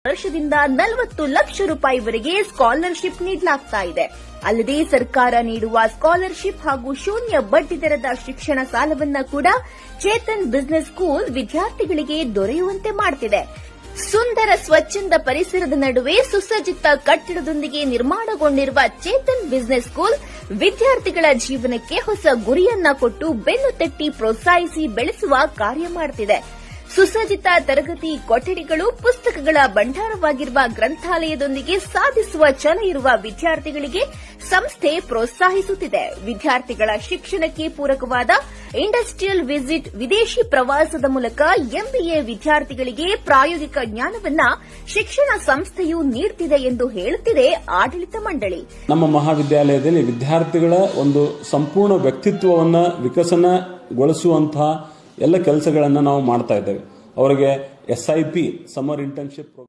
ವರ್ಷದಿಂದ 40 ಲಕ್ಷ ರೂಪಾಯಿವರೆಗೆ ಸ್ಕಾಲರ್ಶಿಪ್ ನೀಡಲಾಗ್ತಾ ಇದೆ. ಅಲ್ಲದೆ ಸರ್ಕಾರ ನೀಡುವ ಸ್ಕಾಲರ್ಶಿಪ್ ಹಾಗೂ ಶೂನ್ಯ ಬಡ್ಡಿ ದರದ ಶಿಕ್ಷಣ ಸಾಲವನ್ನ ಕೂಡ ಚೇತನ್ ಬಿಸಿನೆಸ್ ಸ್ಕೂಲ್ ವಿದ್ಯಾರ್ಥಿಗಳಿಗೆ ದೊರೆಯುವಂತೆ ಮಾಡುತ್ತಿದೆ. ಸುಂದರ ಸ್ವಚ್ಛಂದ ಪರಿಸರದ ನಡುವೆ ಸುಸಜ್ಜಿತ ಕಟ್ಟಡದೊಂದಿಗೆ ನಿರ್ಮಾಣಗೊಂಡಿರುವ ಚೇತನ್ ಬಿಸಿನೆಸ್ ಸ್ಕೂಲ್ ವಿದ್ಯಾರ್ಥಿಗಳ ಜೀವನಕ್ಕೆ ಹೊಸ ಗುರಿಯನ್ನ ಕೊಟ್ಟು ಬೆನ್ನು ತಟ್ಟಿ ಪ್ರೋತ್ಸಾಹಿಸಿ ಬೆಳೆಸುವ ಕಾರ್ಯ ಮಾಡುತ್ತಿದೆ. ಸುಸಜ್ಜಿತ ತರಗತಿ ಕೊಠಡಿಗಳು, ಪುಸ್ತಕಗಳ ಭಂಡಾರವಾಗಿರುವ ಗ್ರಂಥಾಲಯದೊಂದಿಗೆ ಸಾಧಿಸುವ ಛಲ ಇರುವ ವಿದ್ಯಾರ್ಥಿಗಳಿಗೆ ಸಂಸ್ಥೆ ಪ್ರೋತ್ಸಾಹಿಸುತ್ತಿದೆ. ವಿದ್ಯಾರ್ಥಿಗಳ ಶಿಕ್ಷಣಕ್ಕೆ ಪೂರಕವಾದ ಇಂಡಸ್ಟ್ರಿಯಲ್ ವಿಸಿಟ್, ವಿದೇಶಿ ಪ್ರವಾಸದ ಮೂಲಕ ಎಂಬಿಎ ವಿದ್ಯಾರ್ಥಿಗಳಿಗೆ ಪ್ರಾಯೋಗಿಕ ಜ್ಞಾನವನ್ನ ಶಿಕ್ಷಣ ಸಂಸ್ಥೆಯು ನೀಡುತ್ತಿದೆ ಎಂದು ಹೇಳುತ್ತಿದೆ ಆಡಳಿತ ಮಂಡಳಿ. ನಮ್ಮ ಮಹಾವಿದ್ಯಾಲಯದಲ್ಲಿ ವಿದ್ಯಾರ್ಥಿಗಳ ಒಂದು ಸಂಪೂರ್ಣ ವ್ಯಕ್ತಿತ್ವವನ್ನು ವಿಕಸನಗೊಳಿಸುವಂತಹ ಎಲ್ಲ ಕೆಲಸಗಳನ್ನು ನಾವು ಮಾಡ್ತಾ ಇದ್ದೇವೆ. ಅವರಿಗೆ SIP, ಸಮ್ಮರ್ ಇಂಟರ್ನ್ಶಿಪ್